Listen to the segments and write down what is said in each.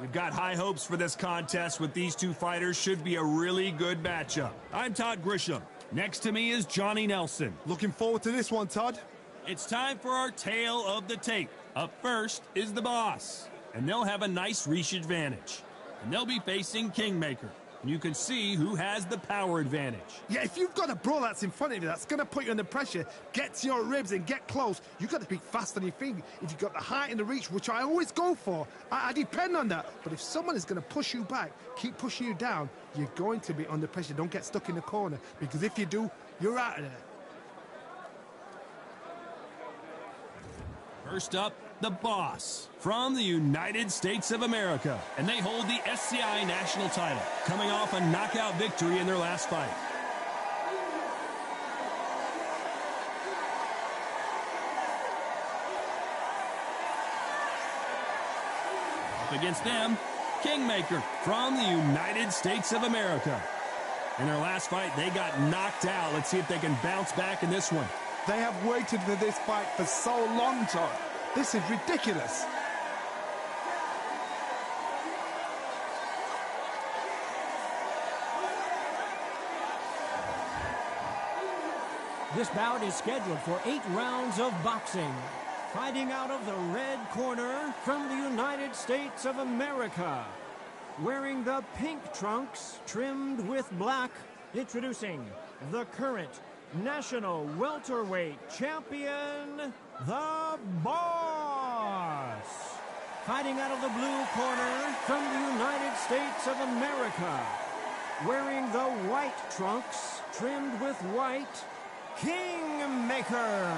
We've got high hopes for this contest with these two fighters. Should be a really good matchup. I'm Todd Grisham. Next to me is Johnny Nelson. Looking forward to this one, Todd. It's time for our tale of the tape. Up first is the boss, and they'll have a nice reach advantage. And they'll be facing Kingmaker. And you can see who has the power advantage. Yeah, if you've got a brawl that's in front of you, that's going to put you under pressure, get to your ribs and get close, you've got to be fast on your feet. If you've got the height and the reach, which I always go for, I depend on that. But if someone is going to push you back, keep pushing you down, you're going to be under pressure. Don't get stuck in the corner, because if you do, you're out of there. First up, the boss from the United States of America. And they hold the SCI national title, coming off a knockout victory in their last fight. Up against them, Kingmaker from the United States of America. In their last fight, they got knocked out. Let's see if they can bounce back in this one. They have waited for this fight for so long, Todd. This is ridiculous. This bout is scheduled for 8 rounds of boxing. Fighting out of the red corner from the United States of America. Wearing the pink trunks trimmed with black, introducing the current national welterweight champion, the Boss. Fighting out of the blue corner from the United States of America. Wearing the white trunks trimmed with white, Kingmaker.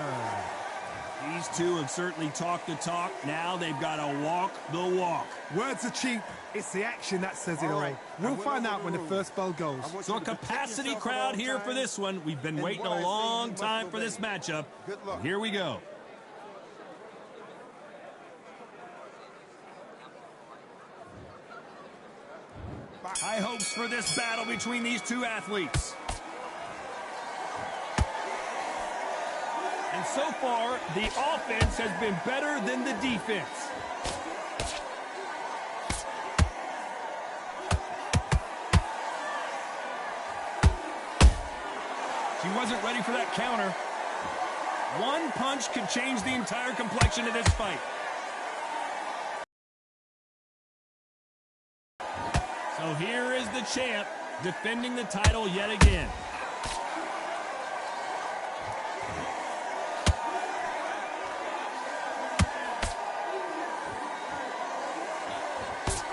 These two have certainly talked the talk. Now they've got to walk the walk. Words are cheap. It's the action that says it all. We'll find out when the first bell goes. So a capacity crowd here for this one. We've been waiting a long time for this matchup. Here we go. High hopes for this battle between these two athletes. And so far, the offense has been better than the defense. She wasn't ready for that counter. One punch could change the entire complexion of this fight. So here is the champ defending the title yet again.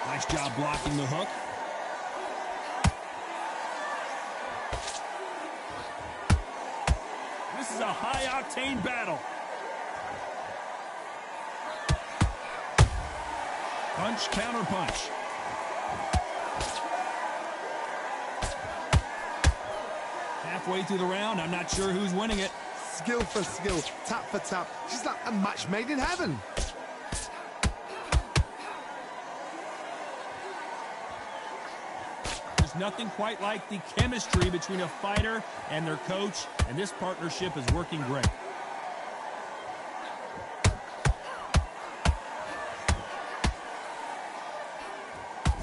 Nice job blocking the hook. This is a high-octane battle. Punch, counter punch. Halfway through the round, I'm not sure who's winning it. Skill for skill, tap for tap. She's like a match made in heaven. There's nothing quite like the chemistry between a fighter and their coach, and this partnership is working great.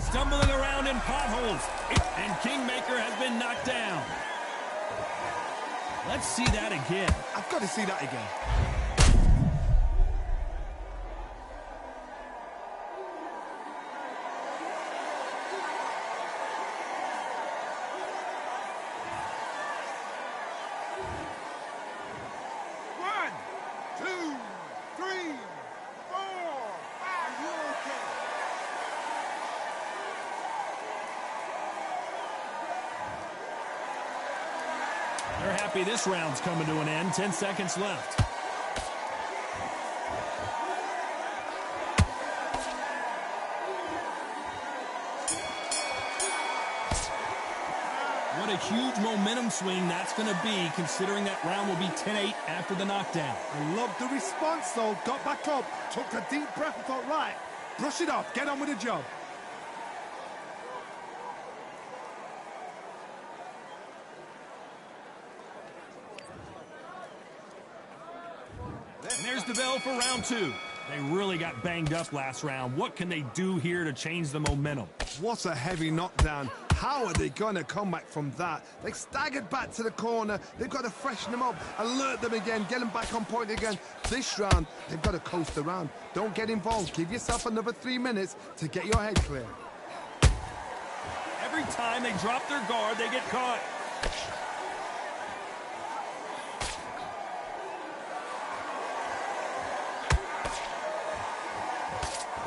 Stumbling around in potholes, and Kingmaker has been knocked down. Let's see that again. I've got to see that again. They're happy this round's coming to an end. 10 seconds left. What a huge momentum swing that's going to be, considering that round will be 10-8 after the knockdown. I love the response, though. Got back up, took a deep breath and thought, right, brush it off, get on with the job. And there's the bell for round 2. They really got banged up last round. What can they do here to change the momentum? What a heavy knockdown. How are they going to come back from that? They staggered back to the corner. They've got to freshen them up, alert them again, get them back on point again. This round, they've got to coast around. Don't get involved. Give yourself another 3 minutes to get your head clear. Every time they drop their guard, they get caught.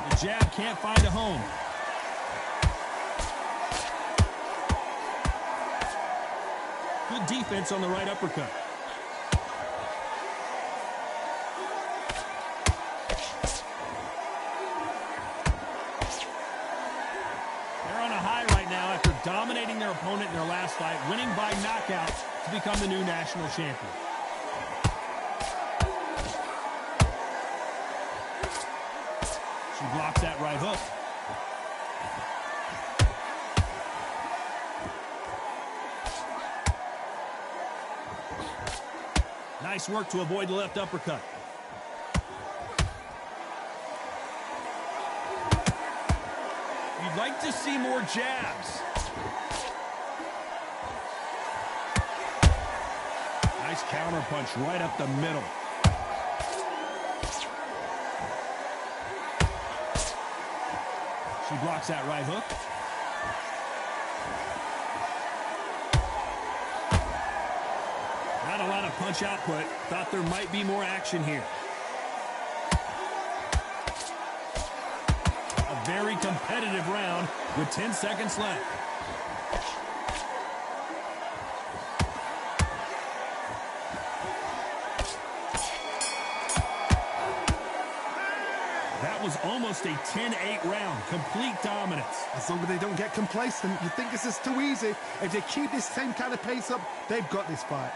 The jab can't find a home. Good defense on the right uppercut. They're on a high right now after dominating their opponent in their last fight, winning by knockout to become the new national champion. She blocks that right hook. Nice work to avoid the left uppercut. You'd like to see more jabs. Nice counter punch right up the middle. She blocks that right hook. Not a lot of punch output. Thought there might be more action here. A very competitive round with 10 seconds left. That was almost a 10-8 round. Complete dominance. As long as they don't get complacent, you think this is too easy. If they keep this same kind of pace up, they've got this fight.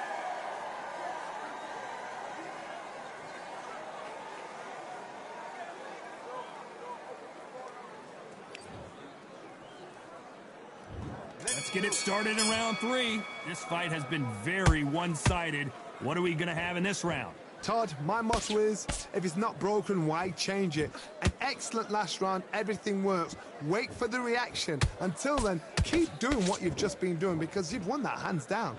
Let's get it started in round 3. This fight has been very one-sided. What are we going to have in this round? Todd, my motto is, if it's not broken, why change it? An excellent last round, everything works. Wait for the reaction. Until then, keep doing what you've just been doing because you've won that hands down.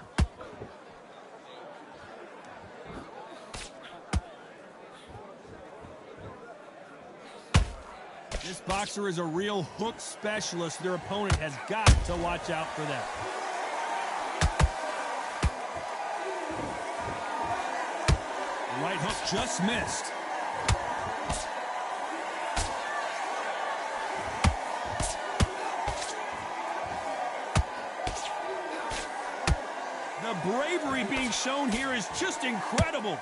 This boxer is a real hook specialist. Their opponent has got to watch out for that. The right hook just missed. The bravery being shown here is just incredible.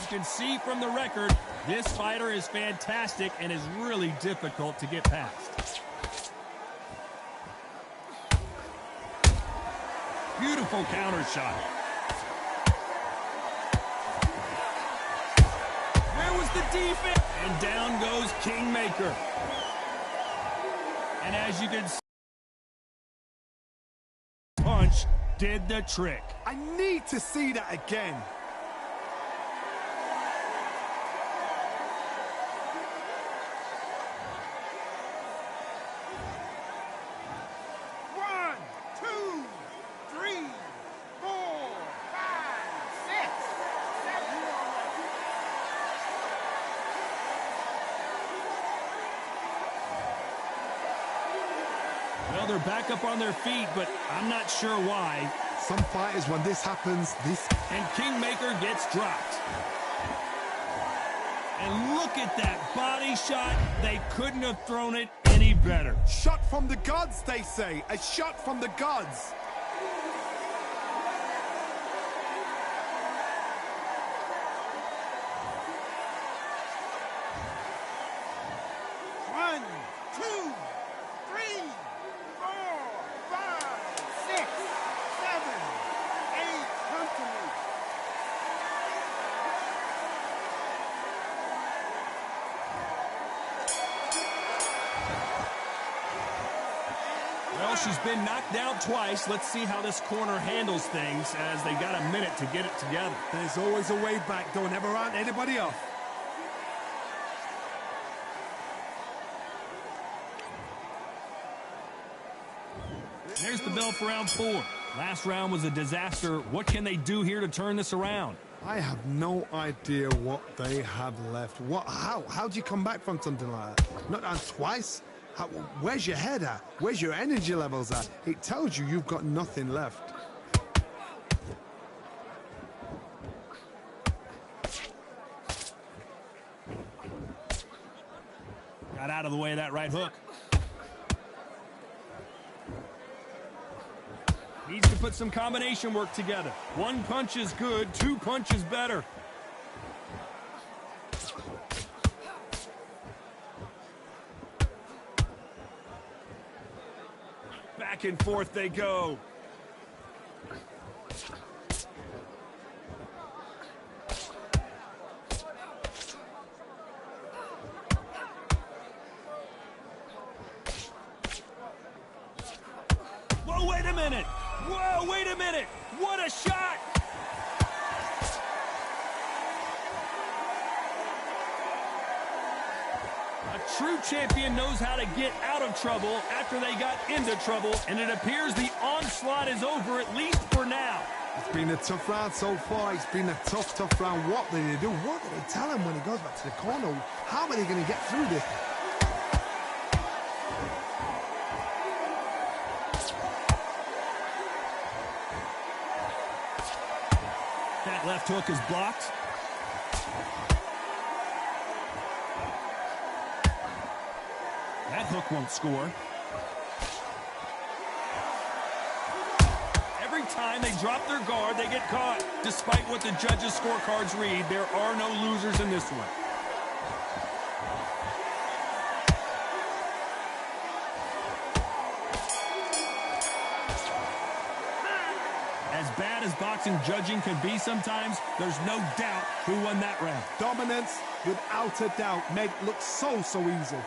You can see from the record, this fighter is fantastic and is really difficult to get past. Beautiful counter shot. There was the defense. And down goes Kingmaker. And as you can see, punch did the trick. I need to see that again. Well, they're back up on their feet, but I'm not sure why. Some fighters, when this happens, And Kingmaker gets dropped. And look at that body shot. They couldn't have thrown it any better. Shot from the gods, they say. A shot from the gods. Well, she's been knocked down twice. Let's see how this corner handles things as they got a minute to get it together. There's always a way back. Don't ever round anybody off. There's the bell for round 4. Last round was a disaster. What can they do here to turn this around? I have no idea what they have left. How do you come back from something like that? Not down twice? Where's your head at? Where's your energy levels at? It tells you you've got nothing left. Got out of the way of that right hook. Needs to put some combination work together. One punch is good, 2 punches better. Back and forth they go. Whoa, wait a minute! Whoa, wait a minute! What a shot! A true champion knows how to get out of trouble after they got into trouble, and it appears the onslaught is over, at least for now. It's been a tough round so far. It's been a tough round. What did they do? What did they tell him when he goes back to the corner? How are they going to get through this? That left hook is blocked. That hook won't score. Every time they drop their guard, they get caught. Despite what the judges' scorecards read, there are no losers in this one. As bad as boxing judging can be sometimes, there's no doubt who won that round. Dominance, without a doubt, made it look so easy.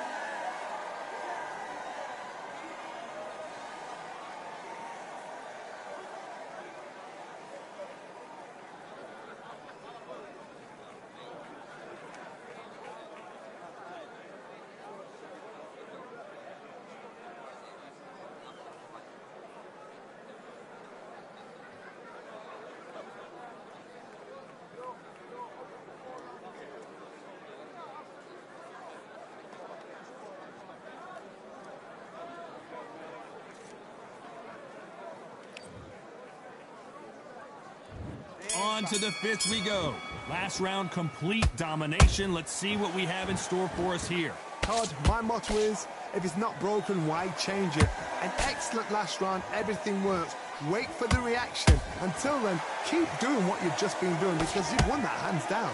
On to the 5th we go. Last round, complete domination. Let's see what we have in store for us here. Todd, my motto is, if it's not broken, why change it? An excellent last round, everything works. Wait for the reaction. Until then, keep doing what you've just been doing because you've won that hands down.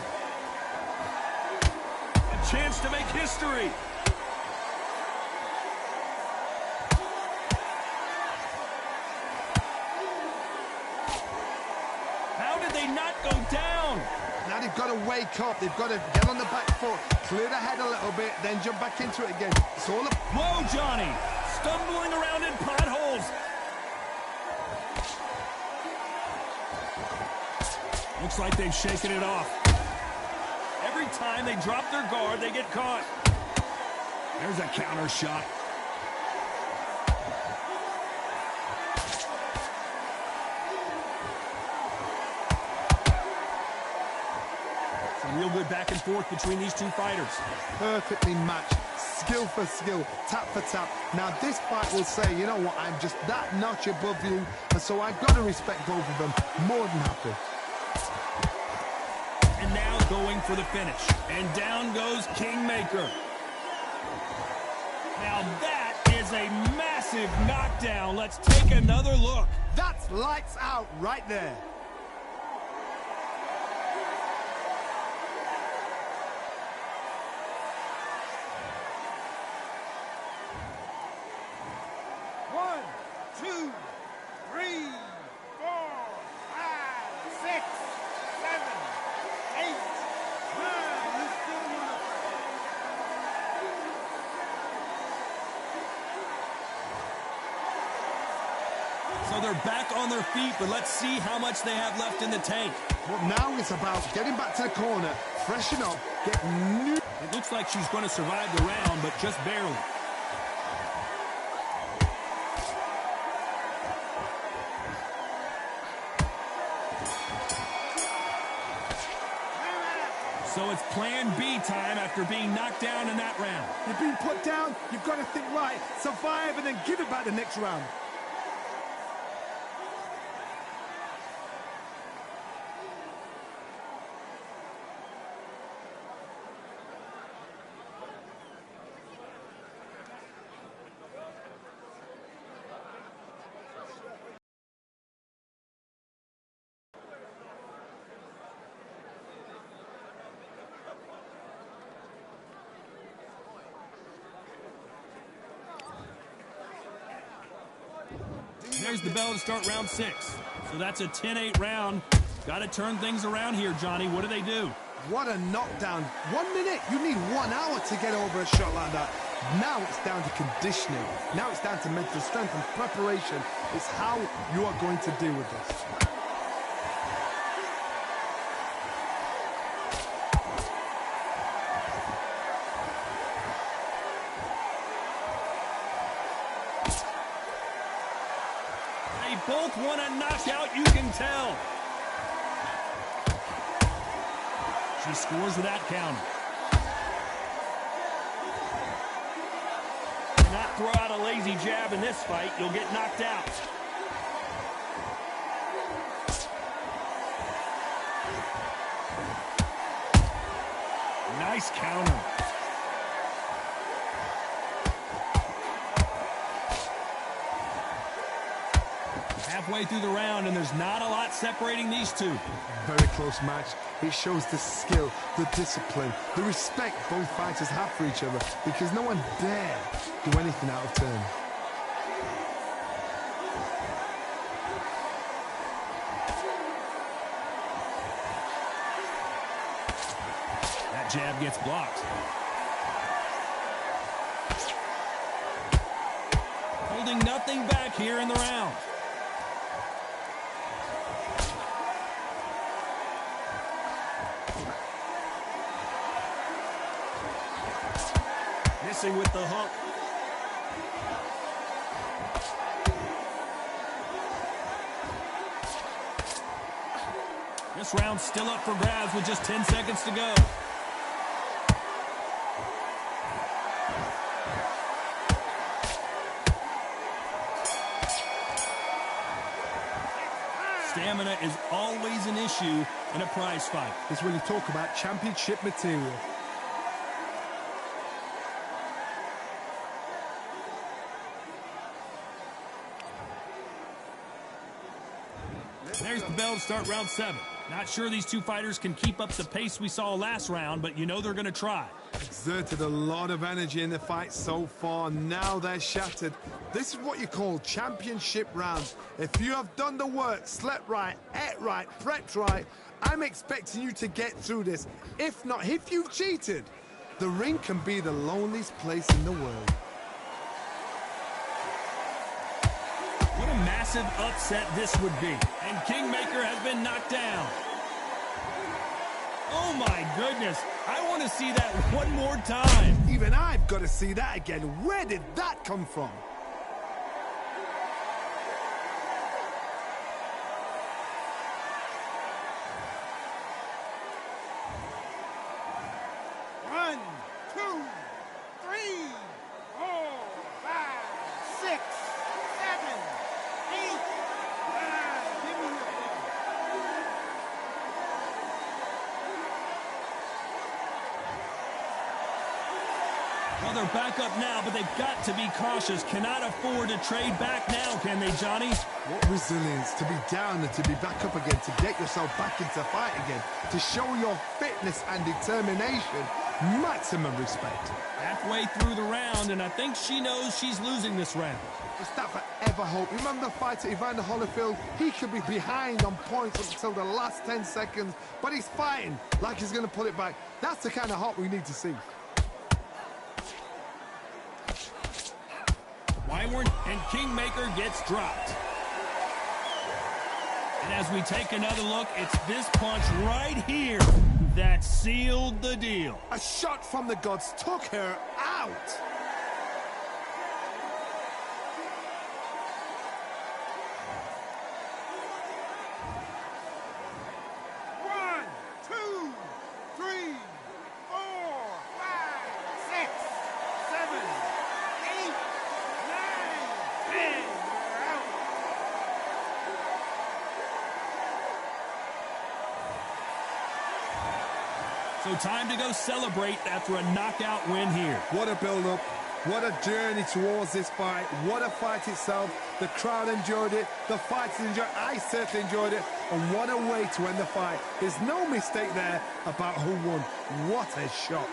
A chance to make history. How did they not go down? Now they've got to wake up. They've got to get on the back foot, clear the head a little bit, then jump back into it again. It's all up. Whoa, Johnny! Stumbling around in potholes. Looks like they've shaken it off. Every time they drop their guard, they get caught. There's a counter shot. Real good back and forth between these two fighters. Perfectly matched, skill for skill, tap for tap. Now this fight will say, you know what, I'm just that notch above you, and so I've got to respect both of them. More than happy. And now going for the finish. And down goes Kingmaker. Now that is a massive knockdown. Let's take another look. That's lights out right there. So they're back on their feet, but let's see how much they have left in the tank. Well, now it's about getting back to the corner, freshen up, get new... It looks like she's going to survive the round, but just barely. So it's plan B time after being knocked down in that round. You've been put down, you've got to think right, survive and then give it back the next round. There's the bell to start round 6. So that's a 10-8 round. Got to turn things around here, Johnny. What do? What a knockdown. 1 minute, you need 1 hour to get over a shot like that. Now it's down to conditioning. Now it's down to mental strength and preparation. It's how you are going to deal with this. Both want a knockout, you can tell. She scores with that counter. Do not throw out a lazy jab in this fight. You'll get knocked out. Nice counter. Halfway through the round, and there's not a lot separating these two. Very close match. It shows the skill, the discipline, the respect both fighters have for each other, because no one dare do anything out of turn. That jab gets blocked. Holding nothing back here in the round. Missing with the hook. This round's still up for grabs with just 10 seconds to go. Stamina is always an issue in a prize fight. It's when you talk about championship material. There's the bell to start round 7. Not sure these two fighters can keep up the pace we saw last round, but you know they're going to try. Exerted a lot of energy in the fight so far. Now they're shattered. This is what you call championship rounds. If you have done the work, slept right, ate right, prepped right, I'm expecting you to get through this. If not, if you've cheated, the ring can be the loneliest place in the world. What a massive upset this would be. And Kingmaker has been knocked down. Oh my goodness. I want to see that one more time. Even I've got to see that again. Where did that come from? Well, they're back up now, but they've got to be cautious. Cannot afford to trade back now, can they, Johnny? What resilience to be down and to be back up again, to get yourself back into fight again, to show your fitness and determination. Maximum respect. Halfway through the round, and I think she knows she's losing this round. Is that forever hope? Remember the fighter Evander Holyfield? He could be behind on points up until the last 10 seconds, but he's fighting like he's going to pull it back. That's the kind of hope we need to see. Wyvern and Kingmaker gets dropped. And as we take another look, it's this punch right here that sealed the deal. A shot from the gods took her out. One, two, three, 4, 5, 6, 7, 8, 9, 10. We're out. So time to go celebrate after a knockout win here. What a build-up. What a journey towards this fight. What a fight itself. The crowd enjoyed it. The fighters enjoyed it. I certainly enjoyed it. And what a way to end the fight. There's no mistake there about who won. What a shot.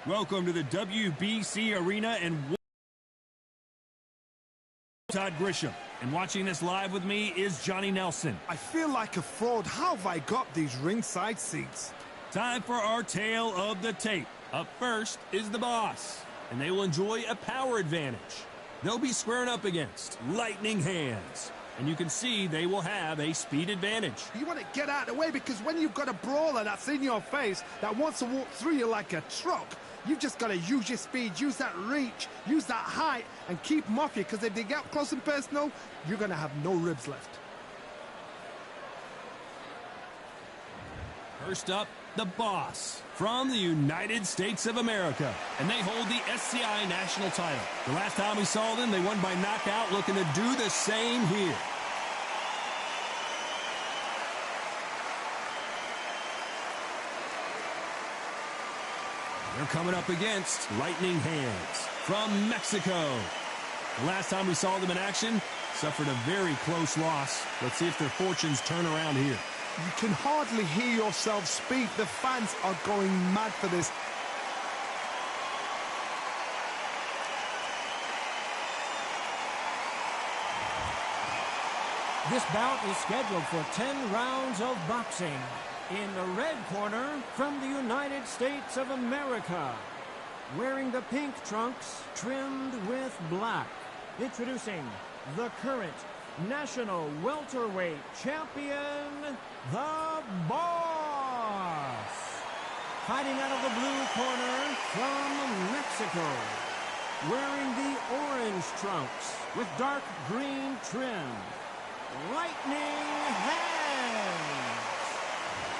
Welcome to the WBC Arena and Todd Grisham. And watching this live with me is Johnny Nelson. I feel like a fraud. How have I got these ringside seats? Time for our tale of the tape. Up first is the boss, and they will enjoy a power advantage. They'll be squaring up against lightning hands, and you can see they will have a speed advantage. You want to get out of the way, because when you've got a brawler that's in your face that wants to walk through you like a truck, you've just got to use your speed, use that reach, use that height, and keep them off you, because if they get up close and personal, you're going to have no ribs left. First up, the boss from the United States of America, and they hold the SCI national title. The last time we saw them, they won by knockout, looking to do the same here. They're coming up against Lightning Hands from Mexico. The last time we saw them in action, suffered a very close loss. Let's see if their fortunes turn around here. You can hardly hear yourself speak. The fans are going mad for this. This bout is scheduled for 10 rounds of boxing. In the red corner, from the United States of America, wearing the pink trunks trimmed with black. Introducing the current national welterweight champion, the Boss. Fighting out of the blue corner from Mexico, wearing the orange trunks with dark green trim, Lightning Hands.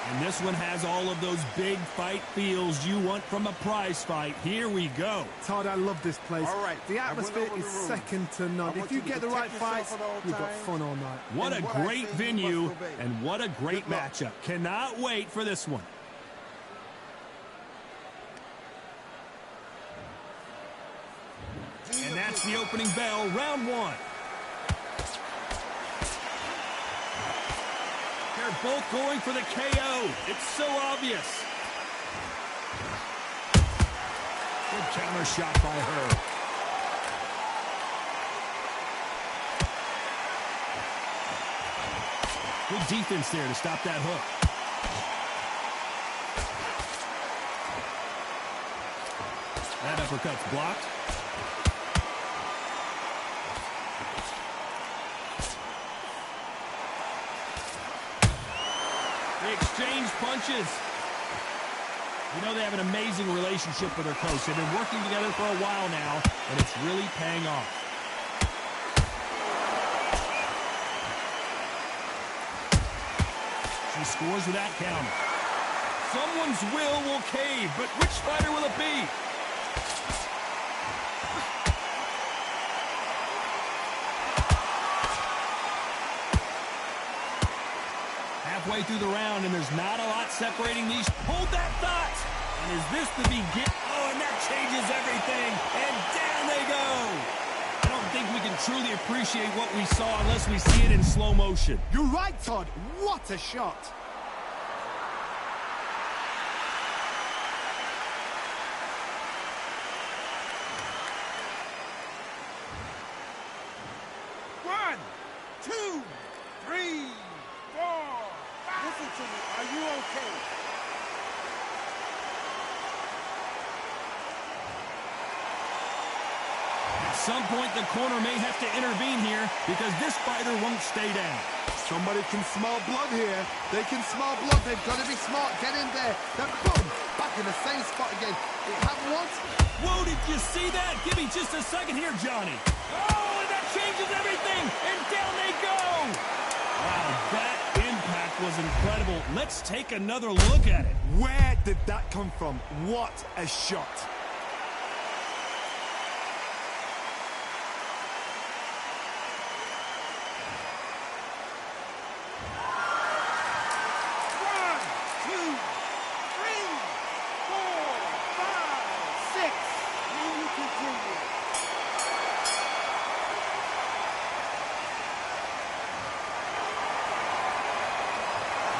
And this one has all of those big fight feels you want from a prize fight. Here we go. Todd, I love this place. All right, the atmosphere is second to none. If you get the right fights, you've got fun all night. What a great venue and what a great matchup. Cannot wait for this one. And that's the opening bell, round one. They're both going for the KO. It's so obvious. Good counter shot by her. Good defense there to stop that hook. That uppercut's blocked. They exchange punches. You know they have an amazing relationship with their coach. They've been working together for a while now, and it's really paying off. She scores with that counter. Someone's will cave, but which fighter will it be? Halfway through the round, and there's not a lot separating these. Hold that thought! And is this the begin? Oh, and that changes everything. And down they go. I don't think we can truly appreciate what we saw unless we see it in slow motion. You're right, Todd. What a shot. One, two, three, four. Listen to me. Are you okay? At some point, the corner may have to intervene here because this fighter won't stay down. Somebody can smell blood here. They can smell blood. They've got to be smart. Get in there. Then boom, back in the same spot again. It happened once. Whoa, did you see that? Give me just a second here, Johnny. Oh, and that changes everything. And down they go. Wow, that impact was incredible. Let's take another look at it. Where did that come from? What a shot.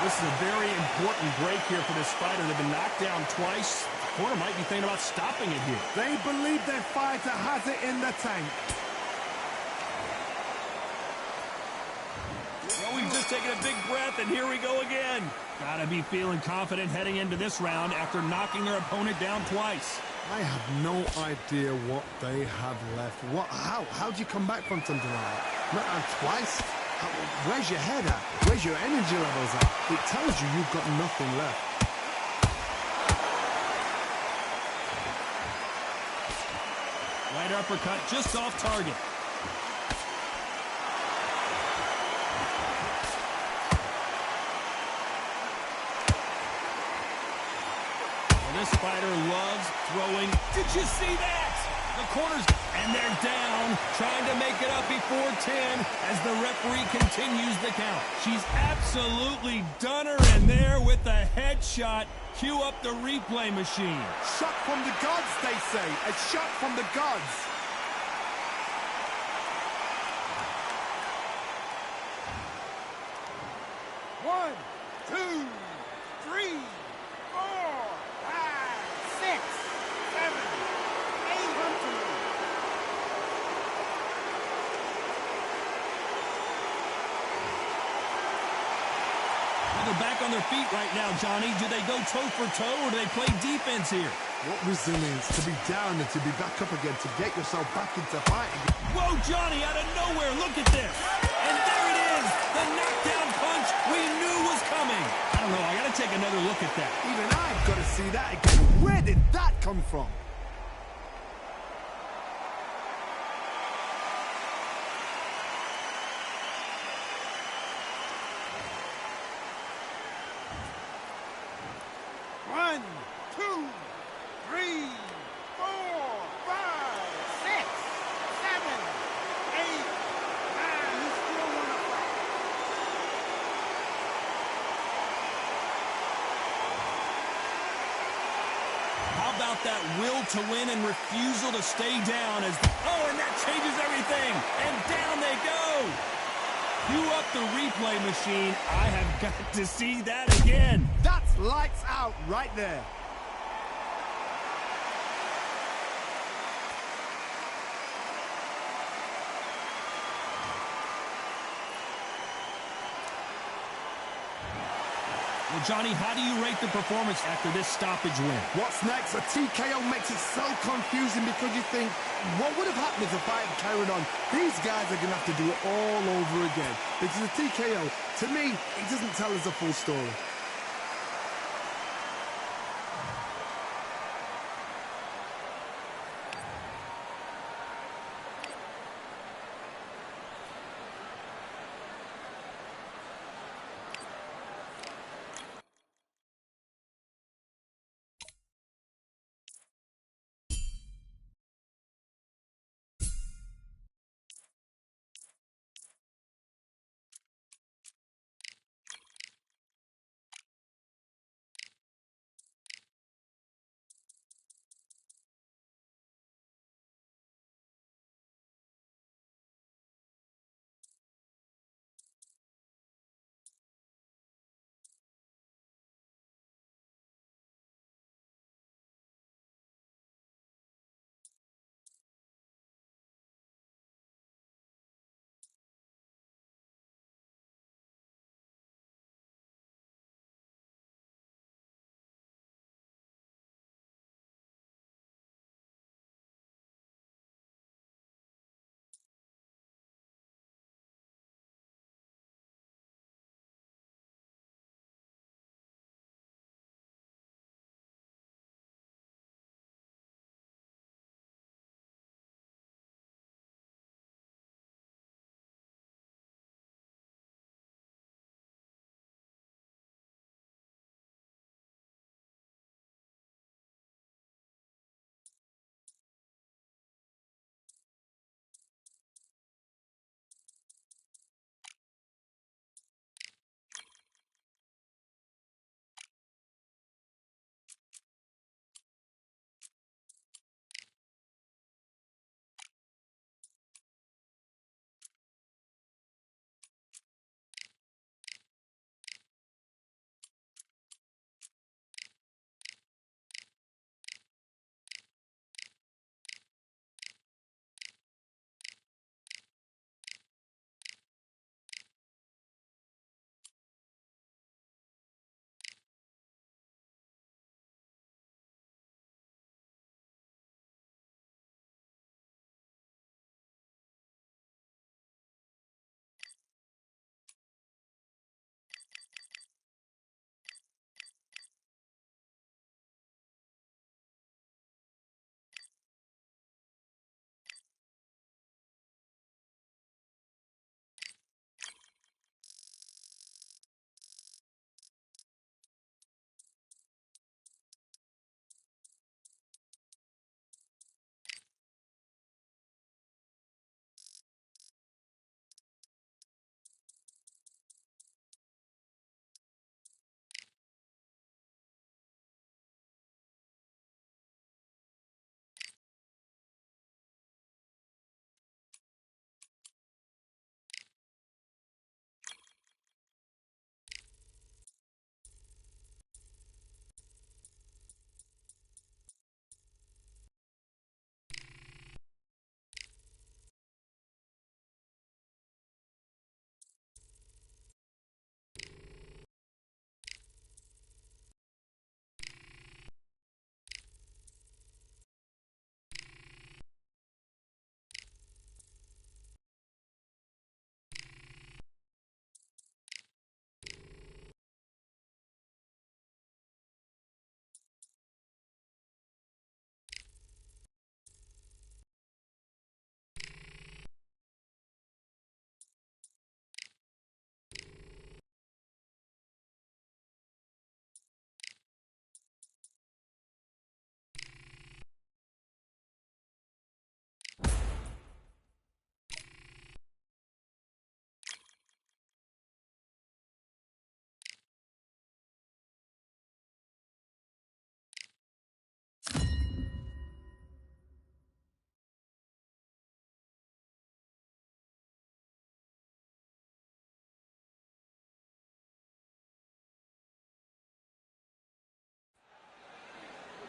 This is a very important break here for this fighter. They've been knocked down twice. corner might be thinking about stopping it here. They believe their fighter has it in the tank. Well, we've just taken a big breath, and here we go again. Gotta be feeling confident heading into this round after knocking their opponent down twice. I have no idea what they have left. How do you come back from something like that? Not twice? Where's your head at? Where's your energy levels at? It tells you you've got nothing left. Right uppercut just off target. This fighter loves throwing. Did you see that? The corners, and they're down, trying to make it up before 10 as the referee continues the count. She's absolutely done her in there with the headshot. Cue up the replay machine. Shot from the gods, they say. A shot from the gods. One, two, three, 4, 5, 6, 7, 8. Well, they're back on their feet right now, Johnny. Do they go toe for toe or do they play defense here? What resilience to be down and to be back up again, to get yourself back into fighting. Whoa, Johnny, out of nowhere, look at this. And there it is, the knockdown punch we knew was coming. I don't know, I gotta take another look at that. Even I've got to see that again. Where did that come from? One, two, three, 4, 5, 6, 7, 8, 9. You still want to fight? How about that will to win and refusal to stay down as, oh, and that changes everything. And down they go. Cue up the replay machine. I have got to see that again. That's lights out right there. Well, Johnny, how do you rate the performance after this stoppage win? What's next? A TKO makes it so confusing because you think, what would have happened if the fight had carried on? These guys are going to have to do it all over again. Because a TKO, to me, it doesn't tell us the full story.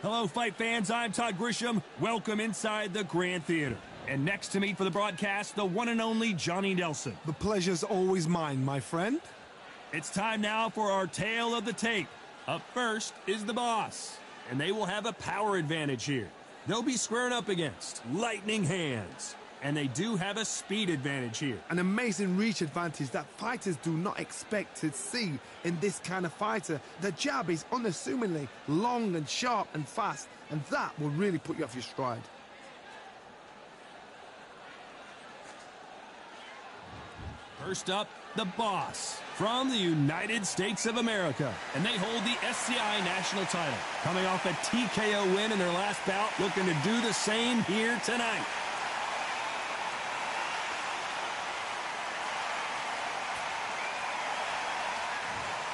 Hello, fight fans. I'm Todd Grisham. Welcome inside the Grand Theater. And next to me for the broadcast, the one and only Johnny Nelson. The pleasure's always mine, my friend. It's time now for our tale of the tape. Up first is the boss, and they will have a power advantage here. They'll be squaring up against lightning hands, and they do have a speed advantage here. An amazing reach advantage that fighters do not expect to see in this kind of fighter. The jab is unassumingly long and sharp and fast, and that will really put you off your stride. First up, the boss from the United States of America, and they hold the SCI national title. Coming off a TKO win in their last bout, looking to do the same here tonight.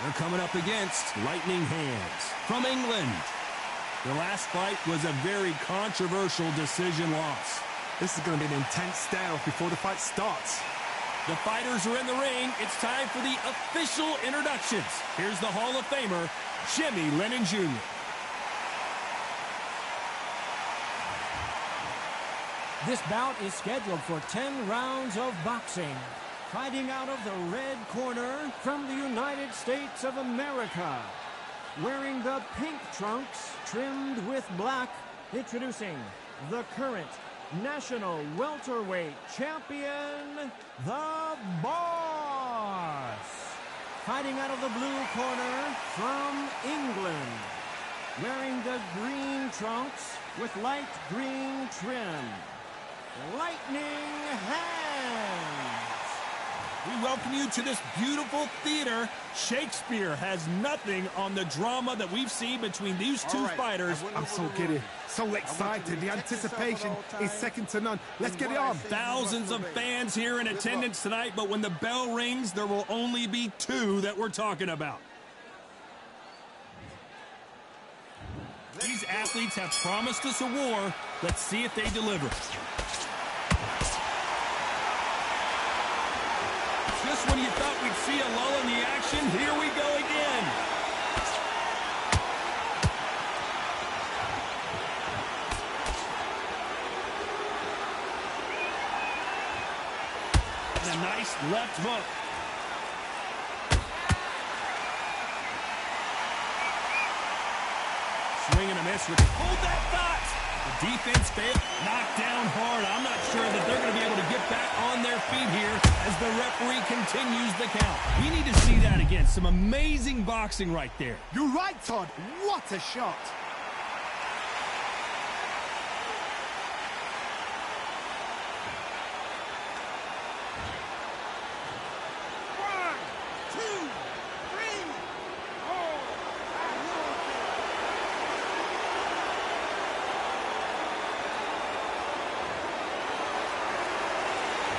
They're coming up against Lightning Hands from England. Their last fight was a very controversial decision loss. This is going to be an intense standoff before the fight starts. The fighters are in the ring. It's time for the official introductions. Here's the Hall of Famer, Jimmy Lennon Jr. This bout is scheduled for 10 rounds of boxing. Fighting out of the red corner from the United States of America. Wearing the pink trunks trimmed with black, introducing the current national welterweight champion, the Boss. Fighting out of the blue corner from England. Wearing the green trunks with light green trim, Lightning Hands. We welcome you to this beautiful theater. Shakespeare has nothing on the drama that we've seen between these two fighters. I'm so giddy, so excited. The anticipation is second to none. Let's get it on. Thousands of fans here in attendance tonight, but when the bell rings, there will only be two that we're talking about. These athletes have promised us a war. Let's see if they deliver. Just when you thought we'd see a lull in the action, here we go again. And a nice left hook. Swing and a miss with hold that thought. The defense failed, knocked down hard. I'm not sure that they're going to be able to get back on their feet here as the referee continues the count. We need to see that again. Some amazing boxing right there. You're right, Todd. What a shot.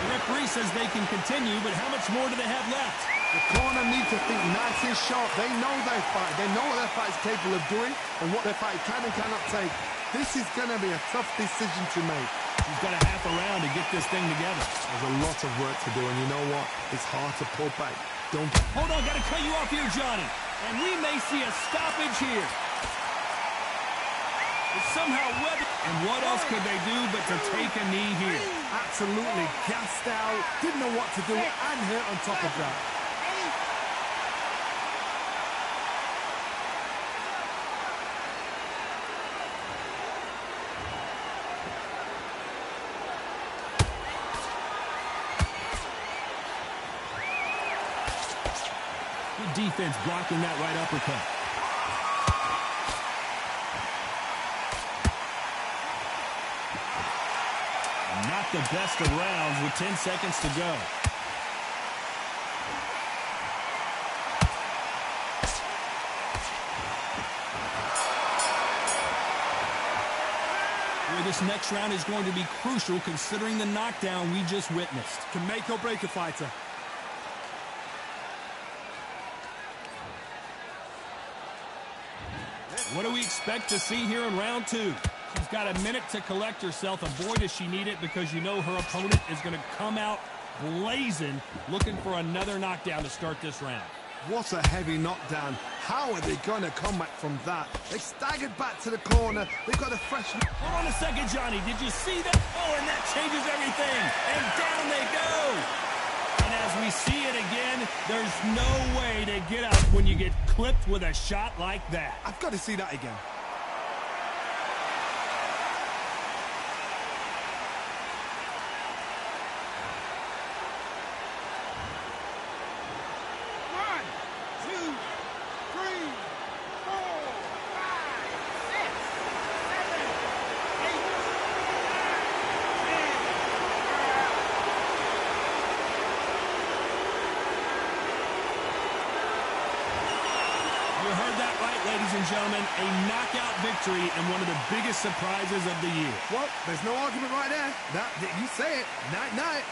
The referee says they can continue, but how much more do they have left? The corner needs to think nice and sharp. They know their fight. They know what their fight is capable of doing and what their fight can and cannot take. This is going to be a tough decision to make. He's got a half a round to get this thing together. There's a lot of work to do, and you know what? It's hard to pull back. Don't... Hold on, got to cut you off here, Johnny. And we may see a stoppage here. It's somehow weathered. And what else could they do but to take a knee here? Absolutely gassed out, didn't know what to do, and hurt on top of that. Good defense blocking that right uppercut. Not the best of rounds with 10 seconds to go. Boy, this next round is going to be crucial considering the knockdown we just witnessed. Can make or break a fighter. What do we expect to see here in round two? She's got a minute to collect herself, and boy, does she need it, because you know her opponent is going to come out blazing, looking for another knockdown to start this round. What a heavy knockdown. How are they going to come back from that? They staggered back to the corner. They've got a fresh... Hold on a second, Johnny. Did you see that? Oh, and that changes everything. And down they go. And as we see it again, there's no way to get up when you get clipped with a shot like that. I've got to see that again. You heard that right, ladies and gentlemen. A knockout victory and one of the biggest surprises of the year. Well, there's no argument right there. You say it. Night-night.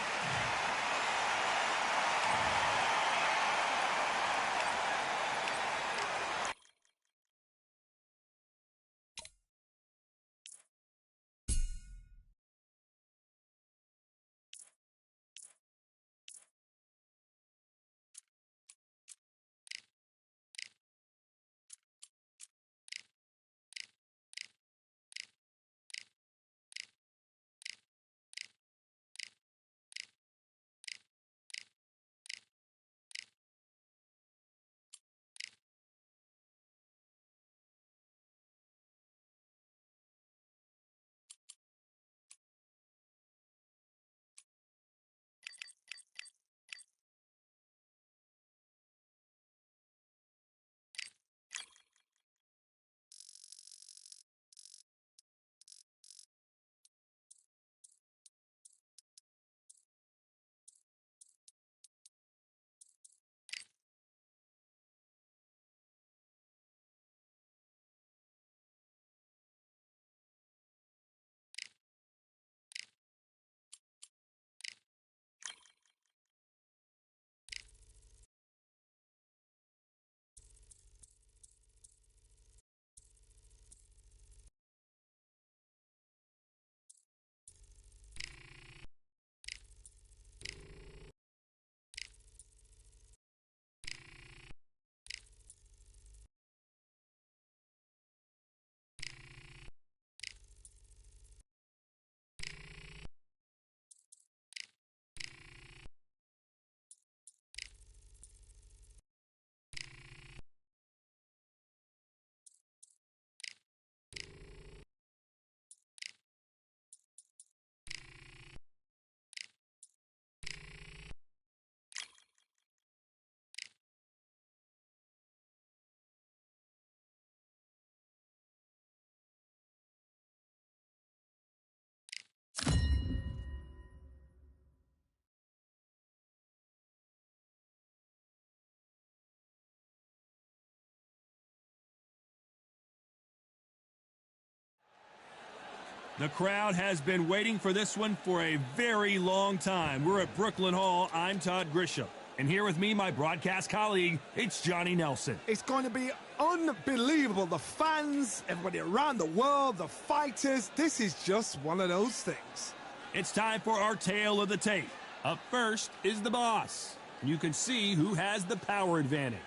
The crowd has been waiting for this one for a very long time. We're at Brooklyn Hall. I'm Todd Grisham. And here with me, my broadcast colleague, it's Johnny Nelson. It's going to be unbelievable. The fans, everybody around the world, the fighters. This is just one of those things. It's time for our tale of the tape. Up first is the boss. You can see who has the power advantage.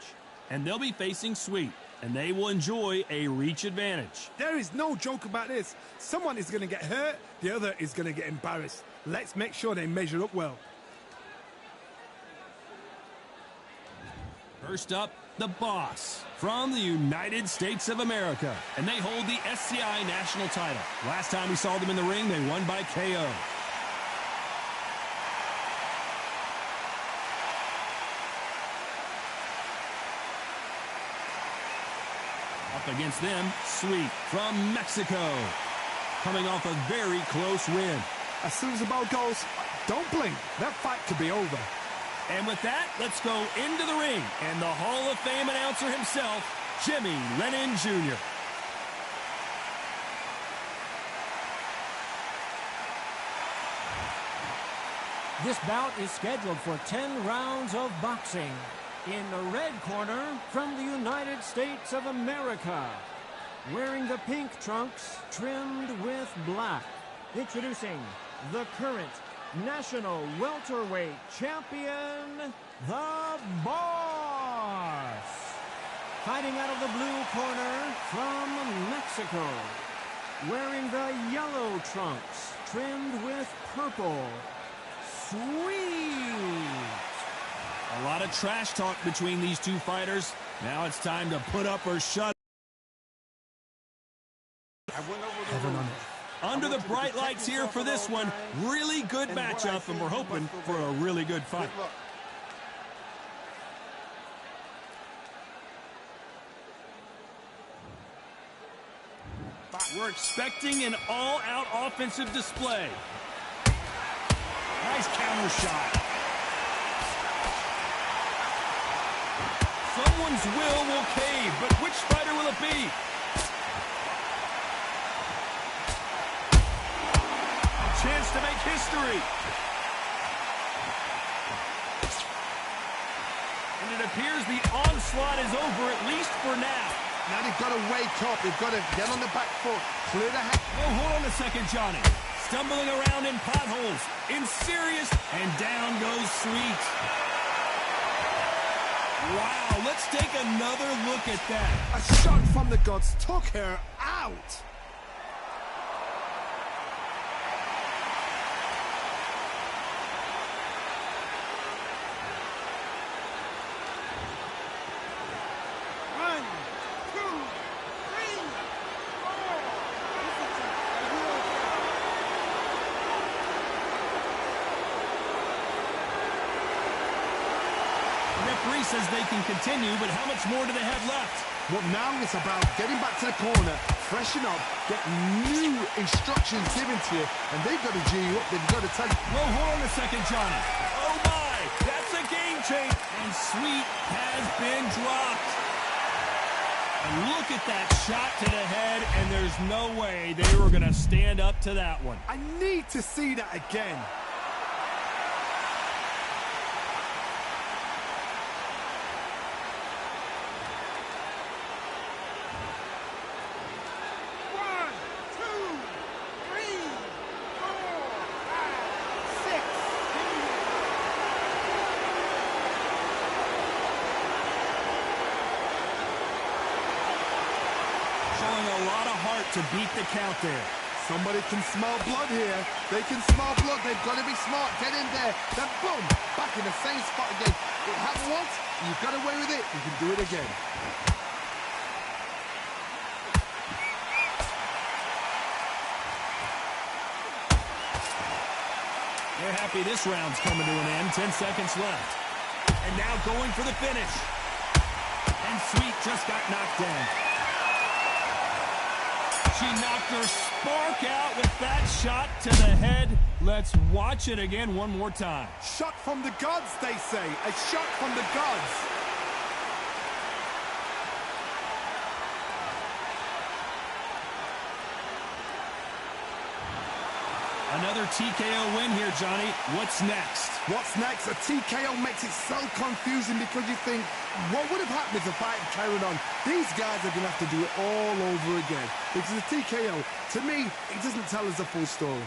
And they'll be facing Sweet. And they will enjoy a reach advantage. There is no joke about this. Someone is going to get hurt, the other is going to get embarrassed. Let's make sure they measure up well. First up, the boss from the United States of America. And they hold the SCI national title. Last time we saw them in the ring, they won by KO. Up against them, Sweet from Mexico, coming off a very close win. As soon as the ball goes, don't blink. That fight could be over. And with that, let's go into the ring. And the Hall of Fame announcer himself, Jimmy Lennon Jr. This bout is scheduled for 10 rounds of boxing. In the red corner, from the United States of America, wearing the pink trunks trimmed with black. Introducing the current national welterweight champion, the Boss. Fighting out of the blue corner from Mexico. Wearing the yellow trunks, trimmed with purple. Sweet! A lot of trash talk between these two fighters. Now it's time to put up or shut. Under the bright lights here for this one. Really good matchup, and we're hoping for a really good fight. We're expecting an all-out offensive display. Nice counter shot. Someone's will cave, but which fighter will it be? A chance to make history. And it appears the onslaught is over, at least for now. Now they've got to wake up. They've got to get on the back foot. Clear the head. Oh, hold on a second, Johnny. Stumbling around in potholes. In serious. And down goes Sweet. Wow, let's take another look at that. A shot from the gods took her out. Says they can continue, but how much more do they have left? Well, now it's about getting back to the corner, freshen up, get new instructions given to you, and they've got to G you up. They've got to tell you. Whoa, hold on a second, Johnny. Oh, my. That's a game change. And Sweet has been dropped. And look at that shot to the head, and there's no way they were going to stand up to that one. I need to see that again. To beat the count there. Somebody can smell blood here. They can smell blood. They've got to be smart. Get in there. Then boom, back in the same spot again. It happened once. You've got away with it. You can do it again. They're happy this round's coming to an end. 10 seconds left. And now going for the finish. And Sweet just got knocked down. She knocked her spark out with that shot to the head. Let's watch it again one more time. Shot from the gods, they say. A shot from the gods. Another TKO win here, Johnny. What's next? What's next? A TKO makes it so confusing because you think, what would have happened if the fight carried on? These guys are going to have to do it all over again. Because a TKO, to me, it doesn't tell us the full story.